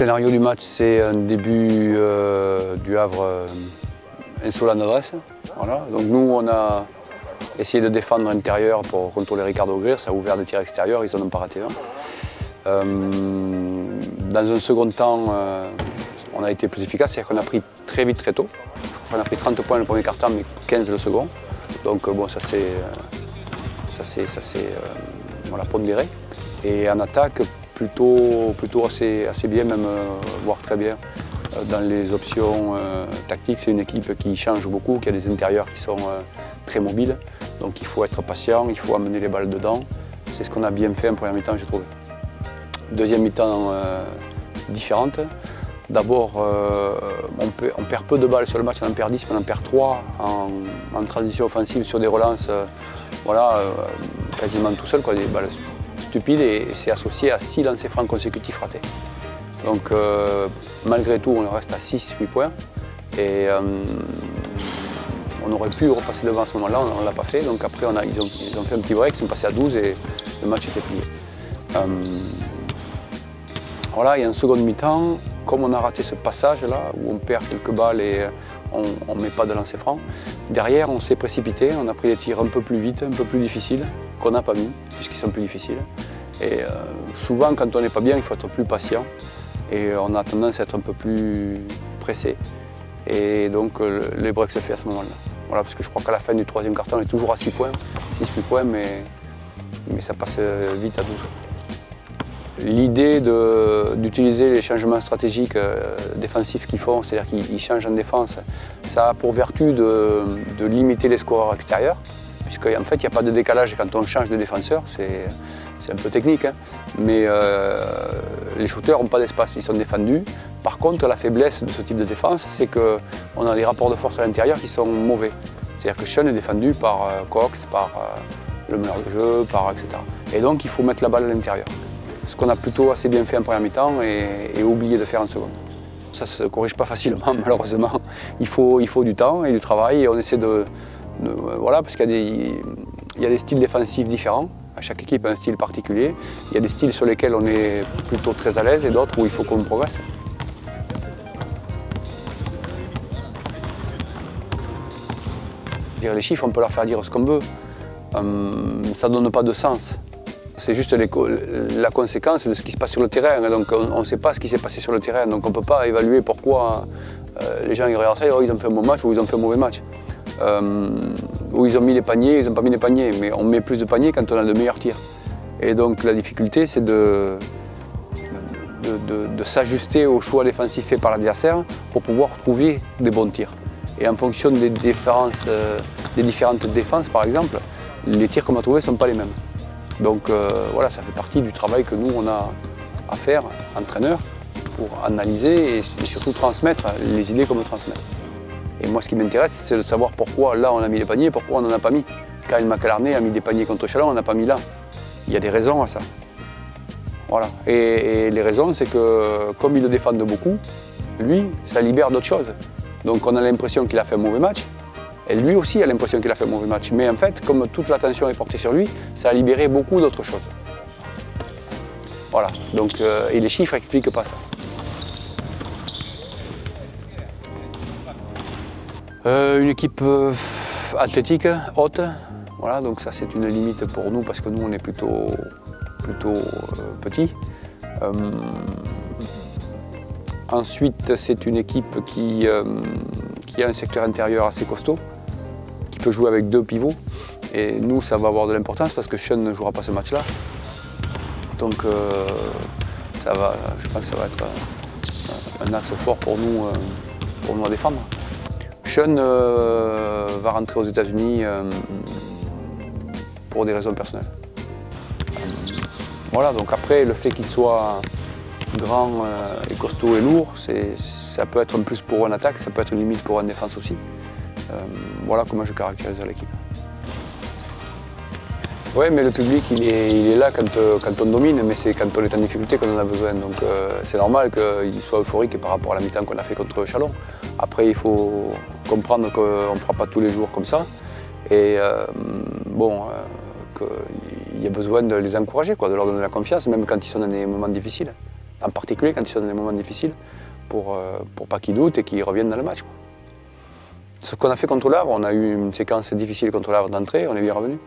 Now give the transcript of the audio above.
scénario du match, c'est un début du Havre insolent adresse. Voilà. Donc nous, on a essayé de défendre l'intérieur pour contrôler Ricardo Greer. Ça a ouvert des tirs extérieurs, ils n'en ont pas raté un. Dans un second temps, on a été plus efficace, c'est-à-dire qu'on a pris très vite, très tôt. On a pris 30 points le premier quart-temps, mais 15 le second. Donc bon, ça s'est voilà, pondéré. Et en attaque, plutôt assez bien, même voire très bien. Dans les options tactiques, c'est une équipe qui change beaucoup, qui a des intérieurs qui sont très mobiles. Donc il faut être patient, il faut amener les balles dedans. C'est ce qu'on a bien fait en première mi-temps, j'ai trouvé. Deuxième mi-temps différente. D'abord, on perd peu de balles sur le match, on en perd 10, mais on en perd 3 en transition offensive sur des relances voilà, quasiment tout seul, quoi, des balles stupides, et c'est associé à 6 lancers francs consécutifs ratés. Donc malgré tout, on reste à 6-8 points. Et on aurait pu repasser devant à ce moment-là, on ne l'a pas fait. Donc après, ils ont fait un petit break, ils sont passés à 12 et le match était plié. Voilà, et en seconde mi-temps, comme on a raté ce passage-là, où on perd quelques balles et on ne met pas de lancer franc, derrière on s'est précipité, on a pris des tirs un peu plus vite, un peu plus difficiles, qu'on n'a pas mis, puisqu'ils sont plus difficiles. Et souvent, quand on n'est pas bien, il faut être plus patient. Et on a tendance à être un peu plus pressé. Et donc les breaks se fait à ce moment-là. Voilà, parce que je crois qu'à la fin du troisième quart-temps, on est toujours à 6 points, 6-8 points, mais ça passe vite à 12. L'idée d'utiliser les changements stratégiques défensifs qu'ils font, c'est-à-dire qu'ils changent en défense, ça a pour vertu de limiter les scoreurs extérieurs, puisqu'en fait il n'y a pas de décalage quand on change de défenseur, c'est un peu technique, hein, mais les shooters n'ont pas d'espace, ils sont défendus. Par contre, la faiblesse de ce type de défense, c'est qu'on a des rapports de force à l'intérieur qui sont mauvais. C'est-à-dire que Sean est défendu par Cox, par le meneur de jeu, etc. Et donc il faut mettre la balle à l'intérieur. Ce qu'on a plutôt assez bien fait en première mi-temps et oublié de faire en seconde. Ça ne se corrige pas facilement, malheureusement. Il faut du temps et du travail, et on essaie voilà, parce qu'il y a des styles défensifs différents. Chaque équipe a un style particulier. Il y a des styles sur lesquels on est plutôt très à l'aise et d'autres où il faut qu'on progresse. Les chiffres, on peut leur faire dire ce qu'on veut. Ça ne donne pas de sens. C'est juste la conséquence de ce qui se passe sur le terrain. Donc on ne sait pas ce qui s'est passé sur le terrain. Donc on ne peut pas évaluer pourquoi les gens ils regardent ça et oh, ils ont fait un bon match ou ils ont fait un mauvais match. Où ils ont mis les paniers, ils n'ont pas mis les paniers. Mais on met plus de paniers quand on a de meilleurs tirs. Et donc la difficulté, c'est de s'ajuster au choix défensif fait par l'adversaire pour pouvoir trouver des bons tirs. Et en fonction des différentes défenses, par exemple, les tirs qu'on va trouver ne sont pas les mêmes. Donc voilà, ça fait partie du travail que nous, on a à faire, entraîneur, pour analyser et surtout transmettre les idées qu'on veut transmettre. Et moi, ce qui m'intéresse, c'est de savoir pourquoi là, on a mis les paniers et pourquoi on n'en a pas mis. Kyle McAlarney a mis des paniers contre Chalon, on n'a pas mis là. Il y a des raisons à ça. Voilà. Et les raisons, c'est que comme ils le défendent beaucoup, lui, ça libère d'autres choses. Donc on a l'impression qu'il a fait un mauvais match. Et lui aussi a l'impression qu'il a fait un mauvais match. Mais en fait, comme toute l'attention est portée sur lui, ça a libéré beaucoup d'autres choses. Voilà. Donc, et les chiffres n'expliquent pas ça. Une équipe athlétique, haute. Voilà, donc ça c'est une limite pour nous parce que nous on est plutôt petits. Ensuite, c'est une équipe qui a un secteur intérieur assez costaud, qui peut jouer avec 2 pivots. Et nous, ça va avoir de l'importance parce que Sean ne jouera pas ce match-là. Donc, je pense que ça va être un axe fort pour nous à défendre. Sean va rentrer aux États-Unis pour des raisons personnelles. Voilà, donc après, le fait qu'il soit grand et costaud et lourd, ça peut être un plus pour une attaque, ça peut être une limite pour une défense aussi. Voilà comment je caractérise l'équipe. Oui, mais le public, il est là quand on domine, mais c'est quand on est en difficulté qu'on en a besoin. Donc c'est normal qu'il soit euphorique par rapport à la mi-temps qu'on a fait contre Chalon. Après, il faut comprendre qu'on ne fera pas tous les jours comme ça. Et qu'il y a besoin de les encourager, de leur donner la confiance, même quand ils sont dans des moments difficiles. en particulier quand ils sont dans des moments difficiles, pour pas qu'ils doutent et qu'ils reviennent dans le match, quoi. Ce qu'on a fait contre l'Havre, on a eu une séquence difficile contre l'Havre d'entrée, on est bien revenu.